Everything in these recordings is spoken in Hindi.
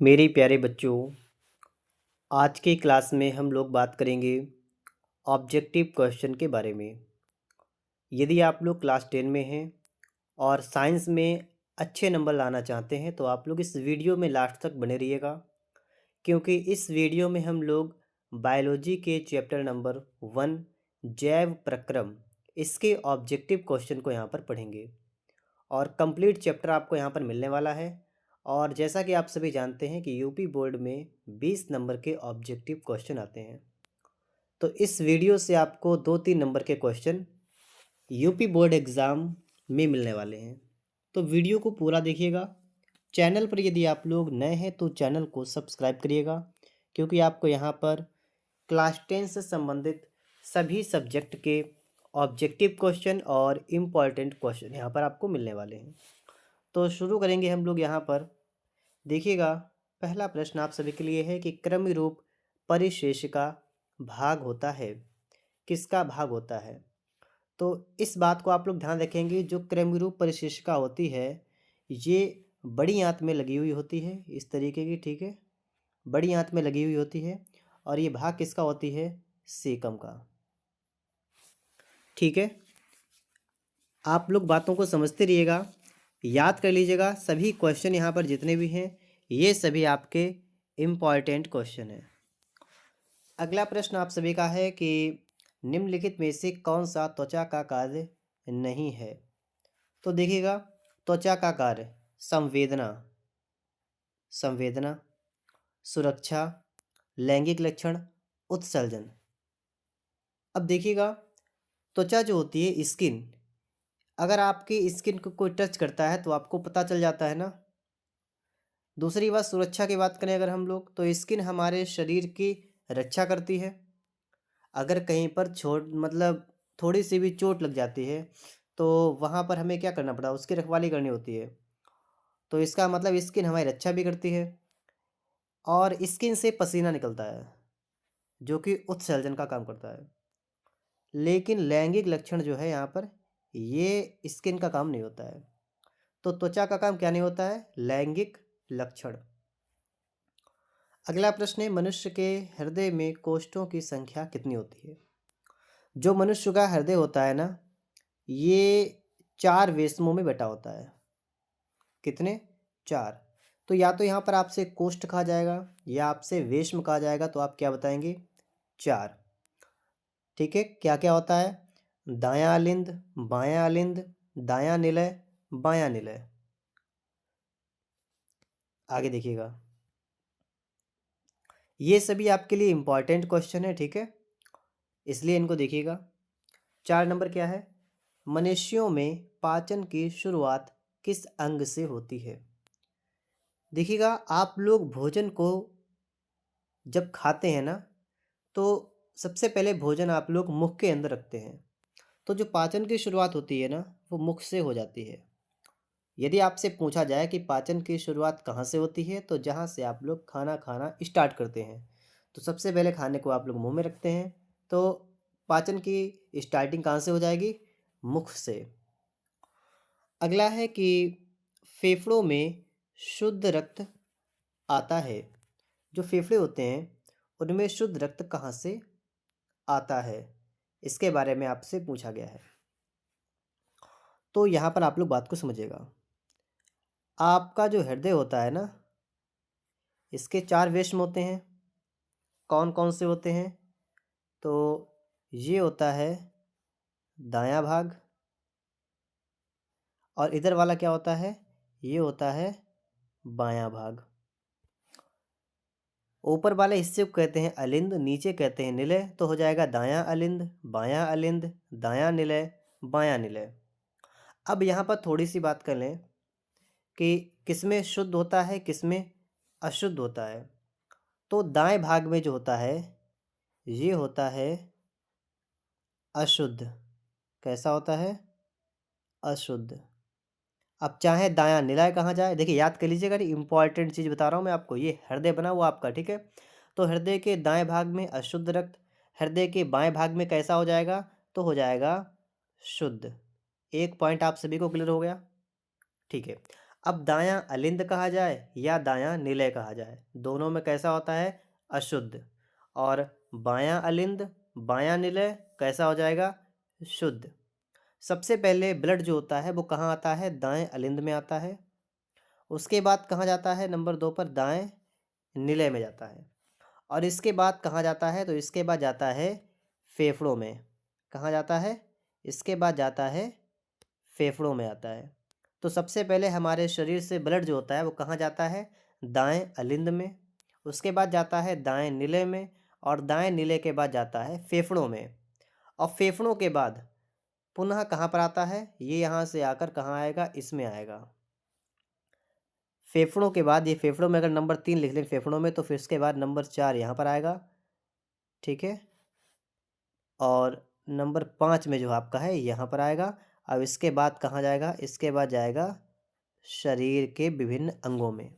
मेरे प्यारे बच्चों, आज की क्लास में हम लोग बात करेंगे ऑब्जेक्टिव क्वेश्चन के बारे में। यदि आप लोग क्लास 10 में हैं और साइंस में अच्छे नंबर लाना चाहते हैं तो आप लोग इस वीडियो में लास्ट तक बने रहिएगा, क्योंकि इस वीडियो में हम लोग बायोलॉजी के चैप्टर नंबर 1 जैव प्रक्रम इसके ऑब्जेक्टिव क्वेश्चन को यहाँ पर पढ़ेंगे और कंप्लीट चैप्टर आपको यहाँ पर मिलने वाला है। और जैसा कि आप सभी जानते हैं कि यूपी बोर्ड में 20 नंबर के ऑब्जेक्टिव क्वेश्चन आते हैं, तो इस वीडियो से आपको 2-3 नंबर के क्वेश्चन यूपी बोर्ड एग्ज़ाम में मिलने वाले हैं। तो वीडियो को पूरा देखिएगा। चैनल पर यदि आप लोग नए हैं तो चैनल को सब्सक्राइब करिएगा, क्योंकि आपको यहाँ पर क्लास 10 से संबंधित सभी सब्जेक्ट के ऑब्जेक्टिव क्वेश्चन और इम्पॉर्टेंट क्वेश्चन यहाँ पर आपको मिलने वाले हैं। तो शुरू करेंगे हम लोग यहाँ पर। देखिएगा, पहला प्रश्न आप सभी के लिए है कि क्रम रूप परिशेष का भाग होता है, किसका भाग होता है? तो इस बात को आप लोग ध्यान रखेंगे, जो क्रम रूप परिशेषिका होती है ये बड़ी आंत में लगी हुई होती है, इस तरीके की, ठीक है, बड़ी आंत में लगी हुई होती है। और ये भाग किसका होती है? सेकम का। ठीक है, आप लोग बातों को समझते रहिएगा, याद कर लीजिएगा। सभी क्वेश्चन यहाँ पर जितने भी हैं ये सभी आपके इम्पॉर्टेंट क्वेश्चन हैं। अगला प्रश्न आप सभी का है कि निम्नलिखित में से कौन सा त्वचा का कार्य नहीं है? तो देखिएगा, त्वचा का कार्य संवेदना, संवेदना, सुरक्षा, लैंगिक लक्षण, उत्सर्जन। अब देखिएगा, त्वचा जो होती है स्किन, अगर आपकी स्किन को कोई टच करता है तो आपको पता चल जाता है ना। दूसरी बात, सुरक्षा की बात करें अगर हम लोग, तो स्किन हमारे शरीर की रक्षा करती है। अगर कहीं पर चोट, मतलब थोड़ी सी भी चोट लग जाती है तो वहाँ पर हमें क्या करना पड़ा, उसकी रखवाली करनी होती है। तो इसका मतलब स्किन हमारी रक्षा भी करती है। और स्किन से पसीना निकलता है जो कि उत्सर्जन का काम करता है। लेकिन लैंगिक लक्षण जो है यहाँ पर, ये स्किन का काम नहीं होता है। तो त्वचा का काम क्या नहीं होता है? लैंगिक लक्षण। अगला प्रश्न है, मनुष्य के हृदय में कोष्ठों की संख्या कितनी होती है? जो मनुष्य का हृदय होता है ना, ये 4 वेशमों में बटा होता है। कितने? 4। तो या तो यहाँ पर आपसे कोष्ठ कहा जाएगा या आपसे वेश्म कहा जाएगा, तो आप क्या बताएंगे? 4। ठीक है, क्या क्या होता है? दायां अलिंद, बायां अलिंद, दायां निलय, बायां निलय। आगे देखिएगा, ये सभी आपके लिए इंपॉर्टेंट क्वेश्चन है, ठीक है, इसलिए इनको देखिएगा। 4 नंबर क्या है? मनुष्यों में पाचन की शुरुआत किस अंग से होती है? देखिएगा, आप लोग भोजन को जब खाते हैं ना, तो सबसे पहले भोजन आप लोग मुख के अंदर रखते हैं। तो जो पाचन की शुरुआत होती है ना, वो मुख से हो जाती है। यदि आपसे पूछा जाए कि पाचन की शुरुआत कहाँ से होती है, तो जहाँ से आप लोग खाना खाना स्टार्ट करते हैं, तो सबसे पहले खाने को आप लोग मुंह में रखते हैं। तो पाचन की स्टार्टिंग कहाँ से हो जाएगी? मुख से। अगला है कि फेफड़ों में शुद्ध रक्त आता है। जो फेफड़े होते हैं उनमें शुद्ध रक्त कहाँ से आता है, इसके बारे में आपसे पूछा गया है। तो यहाँ पर आप लोग बात को समझिएगा। आपका जो हृदय होता है ना, इसके 4 वेश्म होते हैं। कौन कौन से होते हैं? तो ये होता है दायां भाग, और इधर वाला क्या होता है? ये होता है बायां भाग। ऊपर वाले हिस्से को कहते हैं अलिंद, नीचे कहते हैं निलय। तो हो जाएगा दायां अलिंद, बायां अलिंद, दायां निलय, बायां निलय। अब यहाँ पर थोड़ी सी बात कर लें कि किसमें शुद्ध होता है, किसमें अशुद्ध होता है। तो दाएं भाग में जो होता है ये होता है अशुद्ध। कैसा होता है? अशुद्ध। अब चाहे दायां निलय कहाँ जाए, देखिए याद कर लीजिएगा, इंपॉर्टेंट चीज़ बता रहा हूँ मैं आपको। ये हृदय बना हुआ आपका, ठीक है। तो हृदय के दाएं भाग में अशुद्ध रक्त, हृदय के बाएं भाग में कैसा हो जाएगा? तो हो जाएगा शुद्ध। एक पॉइंट आप सभी को क्लियर हो गया, ठीक है। अब दायां अलिंद कहा जाए या दायां निलय कहा जाए, दोनों में कैसा होता है? अशुद्ध। और बायां अलिंद बायां निलय कैसा हो जाएगा? शुद्ध। सबसे पहले ब्लड जो होता है वो कहाँ आता है? दाएं अलिंद में आता है। उसके बाद कहाँ जाता है? नंबर 2 पर दाएं निलय में जाता है। और इसके बाद कहाँ जाता है? तो इसके बाद जाता है फेफड़ों में। कहाँ जाता है? इसके बाद जाता है फेफड़ों में आता है। तो सबसे पहले हमारे शरीर से ब्लड जो होता है वो कहाँ जाता है? दाएं अलिंद में। उसके बाद जाता है दाएं निलय में। और दाएं निलय के बाद जाता है फेफड़ों में। और फेफड़ों के बाद पुनः कहाँ पर आता है? ये यहाँ से आकर कहाँ आएगा? इसमें आएगा। फेफड़ों के बाद ये फेफड़ों में अगर नंबर 3 लिख लें फेफड़ों में, तो फिर इसके बाद नंबर 4 यहाँ पर आएगा। ठीक है। और नंबर 5 में जो आपका है यहाँ पर आएगा। अब इसके बाद कहाँ जाएगा? इसके बाद जाएगा शरीर के विभिन्न अंगों में।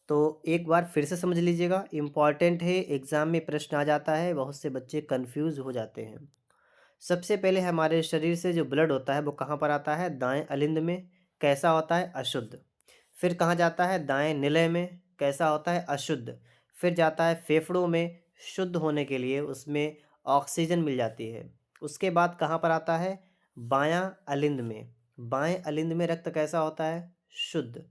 तो एक बार फिर से समझ लीजिएगा, इम्पॉर्टेंट है, एग्ज़ाम में प्रश्न आ जाता है, बहुत से बच्चे कंफ्यूज हो जाते हैं। सबसे पहले हमारे शरीर से जो ब्लड होता है वो कहाँ पर आता है? दाएं अलिंद में। कैसा होता है? अशुद्ध। फिर कहाँ जाता है? दाएं निलय में। कैसा होता है? अशुद्ध। फिर जाता है फेफड़ों में, शुद्ध होने के लिए उसमें ऑक्सीजन मिल जाती है। उसके बाद कहाँ पर आता है? बायां अलिंद में। बाएं अलिंद में रक्त कैसा होता है? शुद्ध।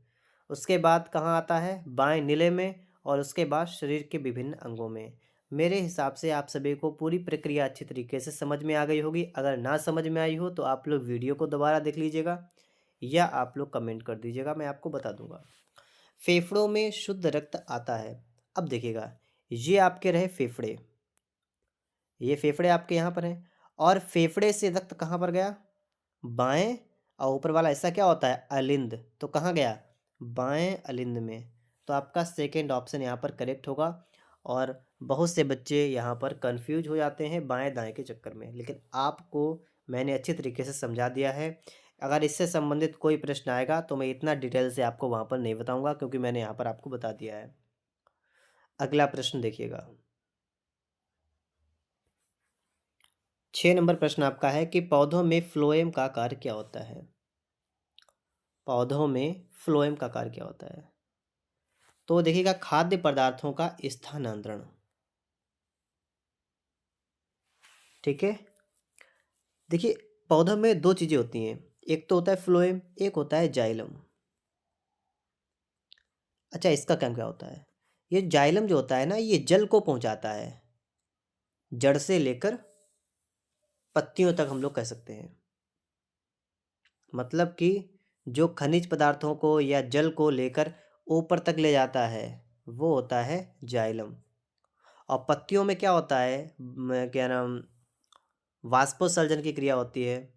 उसके बाद कहाँ आता है? बाएं निलय में। और उसके बाद शरीर के विभिन्न अंगों में। मेरे हिसाब से आप सभी को पूरी प्रक्रिया अच्छी तरीके से समझ में आ गई होगी। अगर ना समझ में आई हो तो आप लोग वीडियो को दोबारा देख लीजिएगा या आप लोग कमेंट कर दीजिएगा, मैं आपको बता दूंगा। फेफड़ों में शुद्ध रक्त आता है। अब देखिएगा, ये आपके रहे फेफड़े, ये फेफड़े आपके यहाँ पर हैं। और फेफड़े से रक्त कहाँ पर गया? बाएं। और ऊपर वाला ऐसा क्या होता है? अलिंद, तो कहाँ गया? बाएं अलिंद में। तो आपका सेकेंड ऑप्शन यहाँ पर करेक्ट होगा। और बहुत से बच्चे यहाँ पर कंफ्यूज हो जाते हैं बाएं दाएं के चक्कर में, लेकिन आपको मैंने अच्छी तरीके से समझा दिया है। अगर इससे संबंधित कोई प्रश्न आएगा तो मैं इतना डिटेल से आपको वहाँ पर नहीं बताऊँगा, क्योंकि मैंने यहाँ पर आपको बता दिया है। अगला प्रश्न देखिएगा, 6 नंबर प्रश्न आपका है कि पौधों में फ्लोएम का कार्य क्या होता है? पौधों में फ्लोएम का कार्य क्या होता है? तो देखिएगा, खाद्य पदार्थों का स्थानांतरण। ठीक है। देखिए, पौधों में दो चीज़ें होती हैं, एक तो होता है फ्लोएम, एक होता है जाइलम। अच्छा, इसका क्या क्या होता है? ये जाइलम जो होता है ना, ये जल को पहुंचाता है, जड़ से लेकर पत्तियों तक हम लोग कह सकते हैं। मतलब कि जो खनिज पदार्थों को या जल को लेकर ऊपर तक ले जाता है वो होता है जाइलम। और पत्तियों में क्या होता है? क्या नाम, वाष्पोत्सर्जन की क्रिया होती है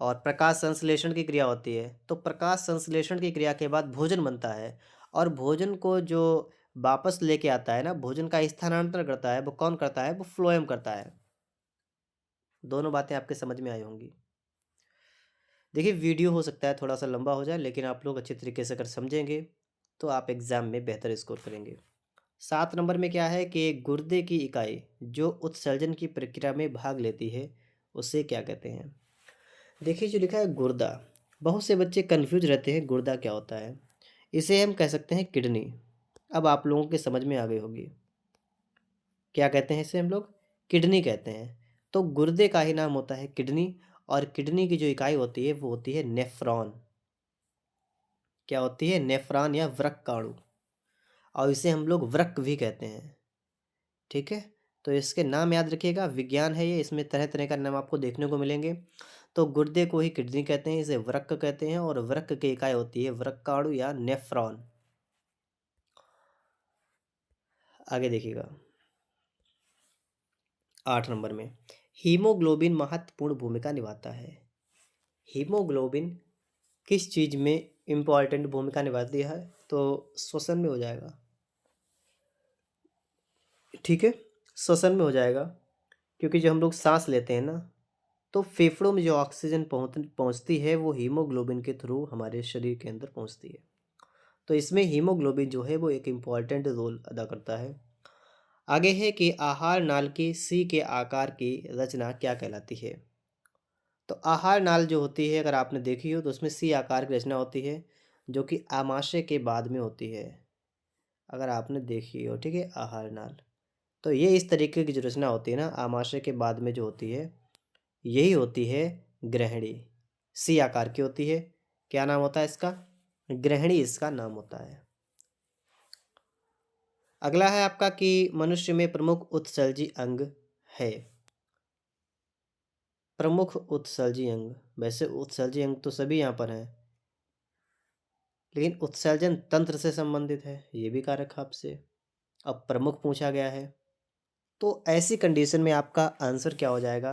और प्रकाश संश्लेषण की क्रिया होती है। तो प्रकाश संश्लेषण की क्रिया के बाद भोजन बनता है। और भोजन को जो वापस लेके आता है ना, भोजन का स्थानांतरण करता है, वो कौन करता है? वो फ्लोएम करता है। दोनों बातें आपके समझ में आई होंगी। देखिए, वीडियो हो सकता है थोड़ा सा लंबा हो जाए, लेकिन आप लोग अच्छे तरीके से अगर समझेंगे तो आप एग्ज़ाम में बेहतर स्कोर करेंगे। 7 नंबर में क्या है कि गुर्दे की इकाई जो उत्सर्जन की प्रक्रिया में भाग लेती है उसे क्या कहते हैं? देखिए, जो लिखा है गुर्दा, बहुत से बच्चे कंफ्यूज रहते हैं गुर्दा क्या होता है। इसे हम कह सकते हैं किडनी। अब आप लोगों के समझ में आ गई होगी, क्या कहते हैं इसे हम लोग? किडनी कहते हैं। तो गुर्दे का ही नाम होता है किडनी। और किडनी की जो इकाई होती है वो होती है नेफ्रॉन। क्या होती है? नेफ्रॉन या वृक्काणु। और इसे हम लोग वृक्क भी कहते हैं। ठीक है। तो इसके नाम याद रखिएगा, विज्ञान है ये, इसमें तरह तरह का नाम आपको देखने को मिलेंगे। तो गुर्दे को ही किडनी कहते हैं, इसे वृक्क कहते हैं। और वृक्क की इकाई होती है वृक्काणु या नेफ्रॉन। आगे देखिएगा, 8 नंबर में हीमोग्लोबिन महत्वपूर्ण भूमिका निभाता है। हीमोग्लोबिन किस चीज़ में इम्पॉर्टेंट भूमिका निभाती है? तो श्वसन में हो जाएगा। ठीक है, श्वसन में हो जाएगा। क्योंकि जो हम लोग सांस लेते हैं ना, तो फेफड़ों में जो ऑक्सीजन पहुंचती है वो हीमोग्लोबिन के थ्रू हमारे शरीर के अंदर पहुंचती है। तो इसमें हीमोग्लोबिन जो है वो एक इम्पॉर्टेंट रोल अदा करता है। आगे है कि आहार नाल की सी के आकार की रचना क्या कहलाती है? तो आहार नाल जो होती है, अगर आपने देखी हो तो उसमें सी आकार की रचना होती है। जो कि आमाशय के बाद में होती है, अगर आपने देखी हो, ठीक है, आहार नाल। तो ये इस तरीके की जो रचना होती है ना, आमाशय के बाद में जो होती है, यही होती है ग्रहणी। सी आकार की होती है। क्या नाम होता है इसका? ग्रहणी इसका नाम होता है। अगला है आपका कि मनुष्य में प्रमुख उत्सर्जी अंग है। प्रमुख उत्सर्जी अंग, वैसे उत्सर्जी अंग तो सभी यहाँ पर हैं, लेकिन उत्सर्जन तंत्र से संबंधित है, ये भी कारक आपसे। अब प्रमुख पूछा गया है, तो ऐसी कंडीशन में आपका आंसर क्या हो जाएगा?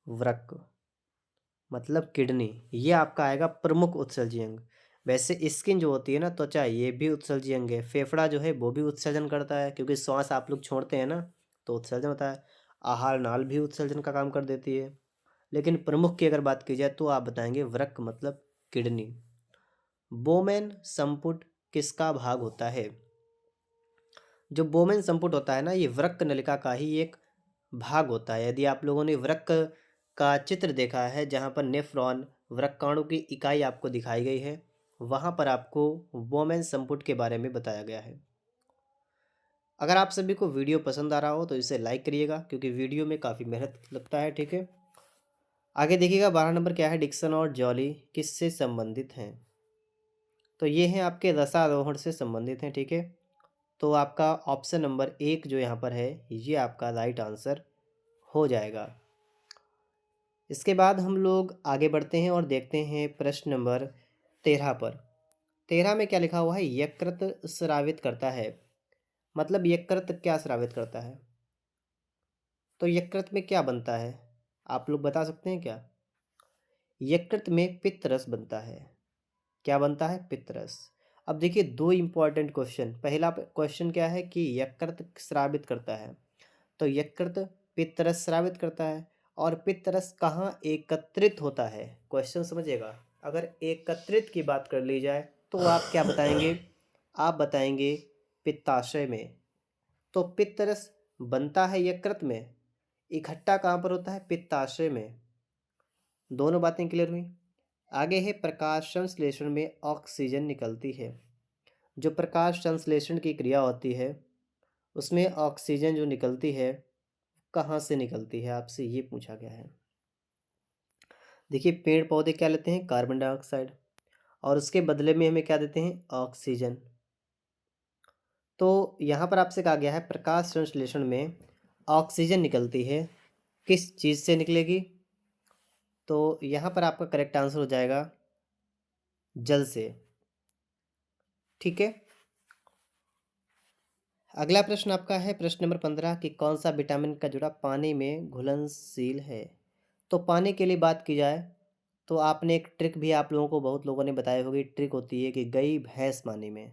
वृक्क, मतलब किडनी, ये आपका आएगा प्रमुख उत्सर्जी अंग। वैसे स्किन जो होती है ना, त्वचा, ये भी उत्सर्जी अंग है। फेफड़ा जो है वो भी उत्सर्जन करता है, क्योंकि श्वास आप लोग छोड़ते हैं ना, तो उत्सर्जन होता है। आहार नाल भी उत्सर्जन का काम कर देती है। लेकिन प्रमुख की अगर बात की जाए तो आप बताएंगे वृक्क, मतलब किडनी। बोमेन संपुट किसका भाग होता है? जो बोमेन संपुट होता है ना, ये वृक्क नलिका का ही एक भाग होता है। यदि आप लोगों ने वृक्क का चित्र देखा है, जहाँ पर नेफ्रॉन, वृक्काणु की इकाई आपको दिखाई गई है, वहाँ पर आपको बोमेन संपुट के बारे में बताया गया है। अगर आप सभी को वीडियो पसंद आ रहा हो तो इसे लाइक करिएगा, क्योंकि वीडियो में काफ़ी मेहनत लगता है, ठीक है। आगे देखिएगा 12 नंबर क्या है, डिक्सन और जॉली किससे संबंधित हैं? तो ये हैं आपके रसारोहण से संबंधित हैं, ठीक है। तो आपका ऑप्शन नंबर 1 जो यहाँ पर है, ये आपका राइट आंसर हो जाएगा। इसके बाद हम लोग आगे बढ़ते हैं और देखते हैं प्रश्न नंबर 13 पर। 13 में क्या लिखा हुआ है? यकृत स्रावित करता है। मतलब यकृत क्या स्रावित करता है? तो यकृत में क्या बनता है, आप लोग बता सकते हैं क्या? यकृत में पित्त रस बनता है। क्या बनता है? पित्त रस। अब देखिए दो इंपॉर्टेंट क्वेश्चन। पहला क्वेश्चन क्या है कि यकृत स्रावित करता है, तो यकृत पित्त रस स्रावित करता है, और पित्त रस कहाँ एकत्रित होता है? क्वेश्चन समझिएगा। अगर एकत्रित की बात कर ली जाए तो आप क्या बताएंगे? आप बताएंगे पित्ताशय में। तो पित्त रस बनता है यकृत में, इकट्ठा कहाँ पर होता है? पित्ताशय में। दोनों बातें क्लियर हुई। आगे है प्रकाश संश्लेषण में ऑक्सीजन निकलती है। जो प्रकाश संश्लेषण की क्रिया होती है, उसमें ऑक्सीजन जो निकलती है, कहाँ से निकलती है, आपसे ये पूछा गया है। देखिए पेड़ पौधे क्या लेते हैं? कार्बन डाइऑक्साइड, और उसके बदले में हमें क्या देते हैं? ऑक्सीजन। तो यहाँ पर आपसे कहा गया है प्रकाश संश्लेषण में ऑक्सीजन निकलती है, किस चीज़ से निकलेगी? तो यहाँ पर आपका करेक्ट आंसर हो जाएगा जल से, ठीक है। अगला प्रश्न आपका है प्रश्न नंबर 15 कि कौन सा विटामिन का जुड़ा पानी में घुलनशील है? तो पानी के लिए बात की जाए तो आपने एक ट्रिक भी आप लोगों को, बहुत लोगों ने बताई होगी, ट्रिक होती है कि गई भैंस पानी में।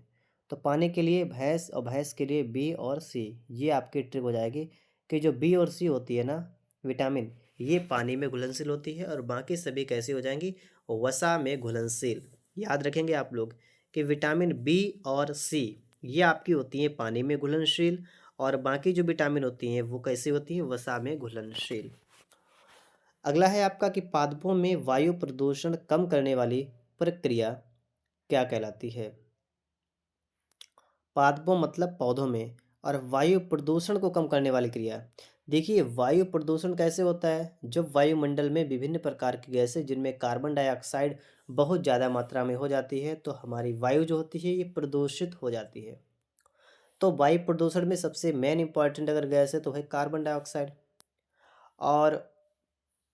तो पानी के लिए भैंस और भैंस के लिए बी और सी, ये आपकी ट्रिक हो जाएगी कि जो बी और सी होती है ना विटामिन, ये पानी में घुलनशील होती है, और बाकी सभी कैसी हो जाएंगी? वसा में घुलनशील। याद रखेंगे आप लोग कि विटामिन बी और सी ये आपकी होती हैं पानी में घुलनशील, और बाकी जो विटामिन होती हैं वो कैसी होती हैं? वसा में घुलनशील। अगला है आपका कि पादपों में वायु प्रदूषण कम करने वाली प्रक्रिया क्या कहलाती है? पादपों मतलब पौधों में, और वायु प्रदूषण को कम करने वाली क्रिया। देखिए वायु प्रदूषण कैसे होता है? जब वायुमंडल में विभिन्न प्रकार की गैसें जिनमें कार्बन डाइऑक्साइड बहुत ज़्यादा मात्रा में हो जाती है, तो हमारी वायु जो होती है ये प्रदूषित हो जाती है। तो वायु प्रदूषण में सबसे मेन इंपॉर्टेंट अगर गैस है तो है कार्बन डाइऑक्साइड। और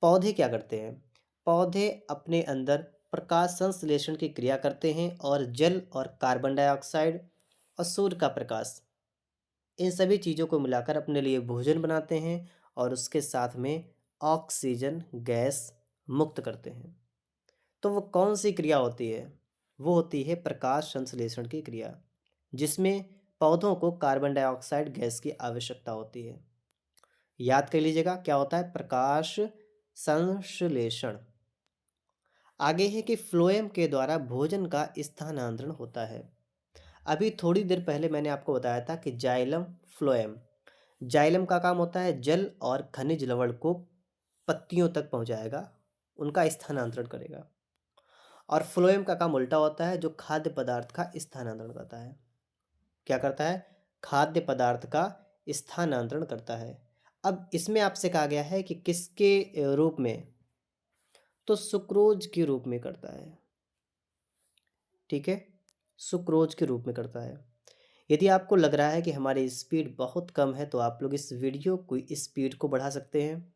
पौधे क्या करते हैं? पौधे अपने अंदर प्रकाश संश्लेषण की क्रिया करते हैं, और जल और कार्बन डाइऑक्साइड और सूर्य का प्रकाश, इन सभी चीज़ों को मिलाकर अपने लिए भोजन बनाते हैं, और उसके साथ में ऑक्सीजन गैस मुक्त करते हैं। तो वो कौन सी क्रिया होती है? वो होती है प्रकाश संश्लेषण की क्रिया, जिसमें पौधों को कार्बन डाइऑक्साइड गैस की आवश्यकता होती है। याद कर लीजिएगा क्या होता है? प्रकाश संश्लेषण। आगे है कि फ्लोएम के द्वारा भोजन का स्थानांतरण होता है। अभी थोड़ी देर पहले मैंने आपको बताया था कि जाइलम फ्लोएम, जाइलम का काम होता है जल और खनिज लवण को पत्तियों तक पहुंचाएगा, उनका स्थानांतरण करेगा। और फ्लोएम का काम उल्टा होता है, जो खाद्य पदार्थ का स्थानांतरण करता है। क्या करता है? खाद्य पदार्थ का स्थानांतरण करता है। अब इसमें आपसे कहा गया है कि किसके रूप में, तो सुक्रोज के रूप में करता है। ठीक है, सुक्रोज के रूप में करता है। यदि आपको लग रहा है कि हमारी स्पीड बहुत कम है तो आप लोग इस वीडियो को स्पीड को बढ़ा सकते हैं।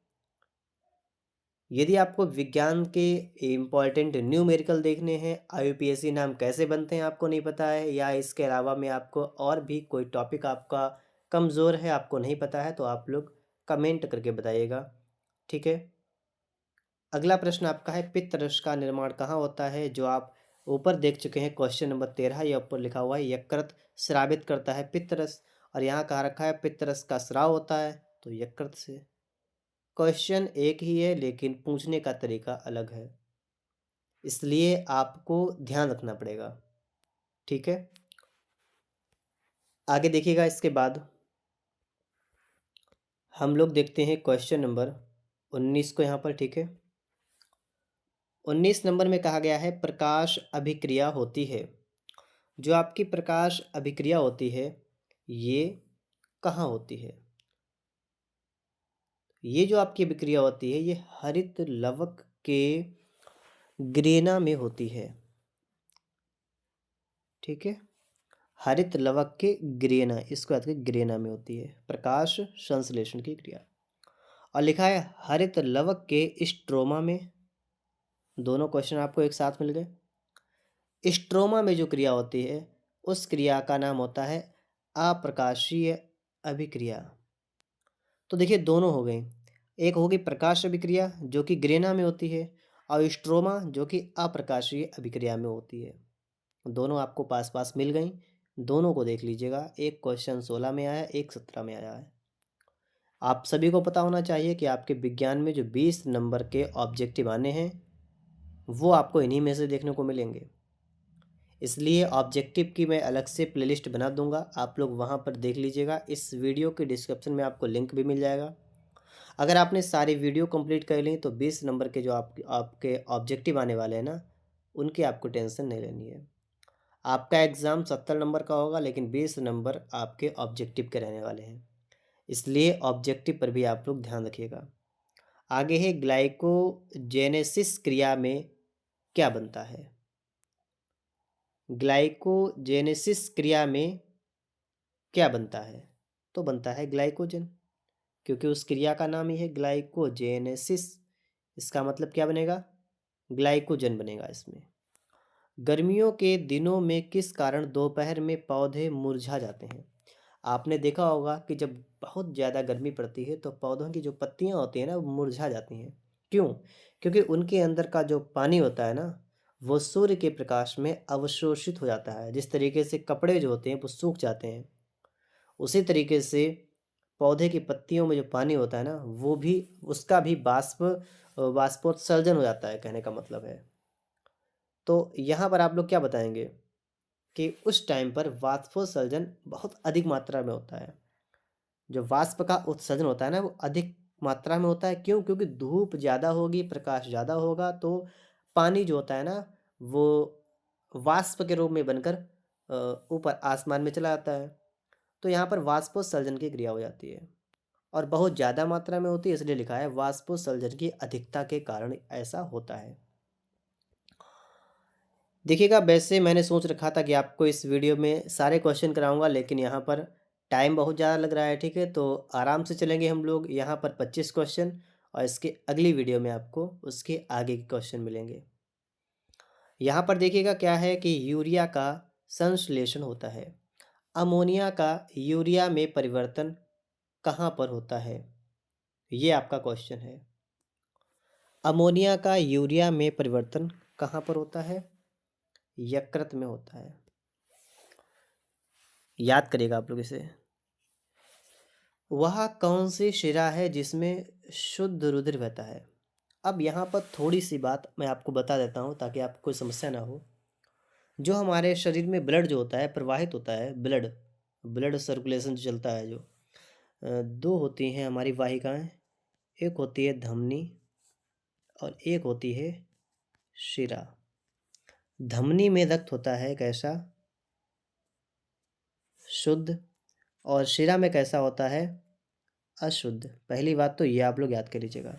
यदि आपको विज्ञान के इम्पॉर्टेंट न्यूमेरिकल देखने हैं, आईयूपीएसी नाम कैसे बनते हैं आपको नहीं पता है, या इसके अलावा में आपको और भी कोई टॉपिक आपका कमज़ोर है, आपको नहीं पता है, तो आप लोग कमेंट करके बताइएगा। ठीक है, अगला प्रश्न आपका है, पित्तरस का निर्माण कहाँ होता है? जो आप ऊपर देख चुके हैं क्वेश्चन नंबर 13, या ऊपर लिखा हुआ है यकृत स्रावित करता है पित्तरस, और यहाँ कहा रखा है पित्तरस का स्राव होता है, तो यकृत से। क्वेश्चन एक ही है लेकिन पूछने का तरीका अलग है, इसलिए आपको ध्यान रखना पड़ेगा। ठीक है, आगे देखिएगा। इसके बाद हम लोग देखते हैं क्वेश्चन नंबर 19 को यहाँ पर। ठीक है, 19 नंबर में कहा गया है प्रकाश अभिक्रिया होती है। जो आपकी प्रकाश अभिक्रिया होती है ये कहाँ होती है? ये जो आपकी अभिक्रिया होती है ये हरित लवक के ग्रेना में होती है। ठीक है, हरित लवक के ग्रेना, इसको याद करिए, ग्रेना में होती है प्रकाश संश्लेषण की क्रिया। और लिखा है हरित लवक के स्ट्रोमा में। दोनों क्वेश्चन आपको एक साथ मिल गए। स्ट्रोमा में जो क्रिया होती है उस क्रिया का नाम होता है अप्रकाशीय अभिक्रिया। तो देखिए दोनों हो गई, एक होगी प्रकाश अभिक्रिया जो कि ग्रेना में होती है, और स्ट्रोमा जो कि अप्रकाशीय अभिक्रिया में होती है। दोनों आपको पास पास मिल गई, दोनों को देख लीजिएगा। एक क्वेश्चन 16 में आया, एक 17 में आया है। आप सभी को पता होना चाहिए कि आपके विज्ञान में जो 20 नंबर के ऑब्जेक्टिव आने हैं वो आपको इन्हीं में से देखने को मिलेंगे, इसलिए ऑब्जेक्टिव की मैं अलग से प्लेलिस्ट बना दूंगा, आप लोग वहां पर देख लीजिएगा। इस वीडियो के डिस्क्रिप्शन में आपको लिंक भी मिल जाएगा। अगर आपने सारी वीडियो कंप्लीट कर ली तो 20 नंबर के जो आपके ऑब्जेक्टिव आने वाले हैं ना, उनकी आपको टेंशन नहीं लेनी है। आपका एग्ज़ाम 70 नंबर का होगा लेकिन 20 नंबर आपके ऑब्जेक्टिव के रहने वाले हैं, इसलिए ऑब्जेक्टिव पर भी आप लोग ध्यान रखिएगा। आगे है ग्लाइकोजेनेसिस क्रिया में क्या बनता है? ग्लाइकोजेनेसिस क्रिया में क्या बनता है? तो बनता है ग्लाइकोजन, क्योंकि उस क्रिया का नाम ही है ग्लाइकोजेनेसिस। इसका मतलब क्या बनेगा? ग्लाइकोजन बनेगा इसमें। गर्मियों के दिनों में किस कारण दोपहर में पौधे मुरझा जाते हैं? आपने देखा होगा कि जब बहुत ज़्यादा गर्मी पड़ती है तो पौधों की जो पत्तियां होती हैं ना वो मुरझा जाती हैं। क्यों? क्योंकि उनके अंदर का जो पानी होता है ना वो सूर्य के प्रकाश में अवशोषित हो जाता है। जिस तरीके से कपड़े जो होते हैं वो सूख जाते हैं, उसी तरीके से पौधे की पत्तियों में जो पानी होता है ना वो भी, उसका भी वाष्पोत्सर्जन हो जाता है, कहने का मतलब है। तो यहाँ पर आप लोग क्या बताएंगे कि उस टाइम पर वाष्पोत्सर्जन बहुत अधिक मात्रा में होता है। जो वाष्प का उत्सर्जन होता है ना वो अधिक मात्रा में होता है। क्यों? क्योंकि धूप ज़्यादा होगी, प्रकाश ज़्यादा होगा, तो पानी जो होता है ना वो वाष्प के रूप में बनकर ऊपर आसमान में चला जाता है। तो यहाँ पर वाष्पोत्सर्जन की क्रिया हो जाती है और बहुत ज़्यादा मात्रा में होती है, इसलिए लिखा है वाष्पोत्सर्जन की अधिकता के कारण ऐसा होता है। देखिएगा, वैसे मैंने सोच रखा था कि आपको इस वीडियो में सारे क्वेश्चन कराऊंगा, लेकिन यहाँ पर टाइम बहुत ज़्यादा लग रहा है। ठीक है, तो आराम से चलेंगे हम लोग। यहाँ पर 25 क्वेश्चन और इसके अगली वीडियो में आपको उसके आगे के क्वेश्चन मिलेंगे। यहाँ पर देखिएगा क्या है कि यूरिया का संश्लेषण होता है। अमोनिया का यूरिया में परिवर्तन कहाँ पर होता है? ये आपका क्वेश्चन है। अमोनिया का यूरिया में परिवर्तन कहाँ पर होता है? यकृत में होता है। याद करिएगा आप लोग इसे। वह कौन सी शिरा है जिसमें शुद्ध रुधिर बहता है? अब यहाँ पर थोड़ी सी बात मैं आपको बता देता हूँ ताकि आपको कोई समस्या ना हो। जो हमारे शरीर में ब्लड जो होता है, प्रवाहित होता है, ब्लड ब्लड सर्कुलेशन जो चलता है, जो दो होती हैं हमारी वाहिकाएं। एक होती है धमनी और एक होती है शिरा। धमनी में रक्त होता है कैसा? शुद्ध। और शिरा में कैसा होता है? अशुद्ध। पहली बात तो ये आप लोग याद कर लीजिएगा,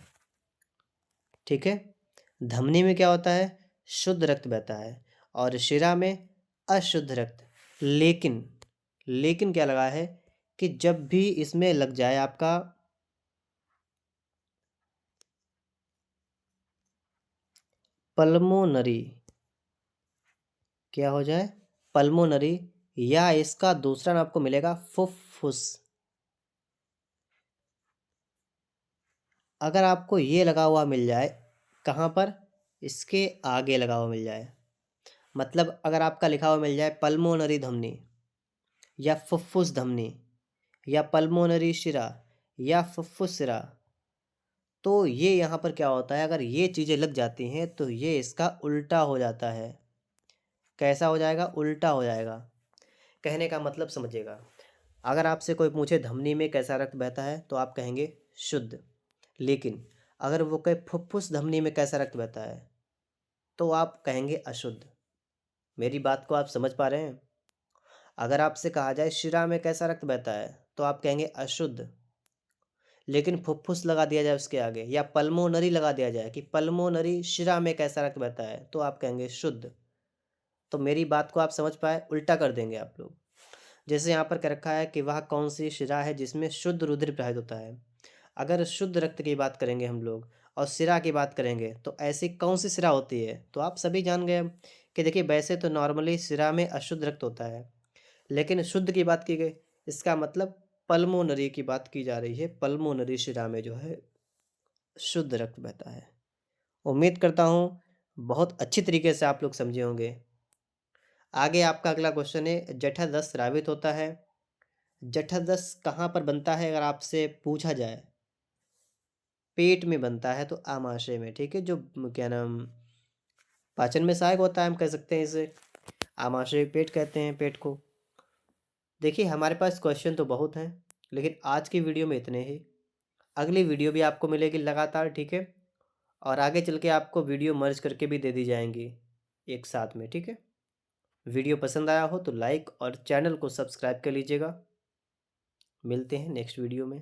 ठीक है। धमनी में क्या होता है? शुद्ध रक्त बहता है और शिरा में अशुद्ध रक्त। लेकिन लेकिन क्या लगा है कि जब भी इसमें लग जाए आपका पल्मोनरी, क्या हो जाए? पल्मोनरी, या इसका दूसरा नाम आपको मिलेगा फुफ्फुस। अगर आपको ये लगा हुआ मिल जाए, कहाँ पर? इसके आगे लगा हुआ मिल जाए, मतलब अगर आपका लिखा हुआ मिल जाए पल्मोनरी धमनी या फुफ्फुस धमनी या पल्मोनरी शिरा या फुफ्फुस शिरा, तो ये यहाँ पर क्या होता है, अगर ये चीज़ें लग जाती हैं तो ये इसका उल्टा हो जाता है। कैसा हो जाएगा? उल्टा हो जाएगा। कहने का मतलब समझिएगा, अगर आपसे कोई पूछे धमनी में कैसा रक्त बहता है तो आप कहेंगे शुद्ध। लेकिन अगर वो कहे फुफ्फुस धमनी में कैसा रक्त बहता है तो आप कहेंगे अशुद्ध। मेरी बात को आप समझ पा रहे हैं? अगर आपसे कहा जाए शिरा में कैसा रक्त बहता है तो आप कहेंगे अशुद्ध। लेकिन फुफ्फुस लगा दिया जाए उसके आगे या पल्मोनरी लगा दिया जाए कि पल्मोनरी शिरा में कैसा रक्त बहता है तो आप कहेंगे शुद्ध। तो मेरी बात को आप समझ पाए? उल्टा कर देंगे आप लोग। जैसे यहाँ पर कह रखा है कि वह कौन सी शिरा है जिसमें शुद्ध रुधिर प्रवाहित होता है। अगर शुद्ध रक्त की बात करेंगे हम लोग और शिरा की बात करेंगे तो ऐसी कौन सी शिरा होती है, तो आप सभी जान गए कि देखिए वैसे तो नॉर्मली शिरा में अशुद्ध रक्त होता है, लेकिन शुद्ध की बात की गई, इसका मतलब पल्मोनरी की बात की जा रही है। पल्मोनरी शिरा में जो है शुद्ध रक्त बहता है। उम्मीद करता हूँ बहुत अच्छी तरीके से आप लोग समझे होंगे। आगे आपका अगला क्वेश्चन है, जठररस स्रावित होता है। जठररस कहाँ पर बनता है अगर आपसे पूछा जाए? पेट में बनता है, तो आमाशय में, ठीक है। जो क्या नाम पाचन में सहायक होता है, हम कह सकते हैं इसे आमाशय पेट कहते हैं पेट को। देखिए हमारे पास क्वेश्चन तो बहुत हैं, लेकिन आज की वीडियो में इतने ही। अगली वीडियो भी आपको मिलेगी लगातार, ठीक है। और आगे चल के आपको वीडियो मर्ज करके भी दे दी जाएंगी एक साथ में, ठीक है। वीडियो पसंद आया हो तो लाइक और चैनल को सब्सक्राइब कर लीजिएगा। मिलते हैं नेक्स्ट वीडियो में।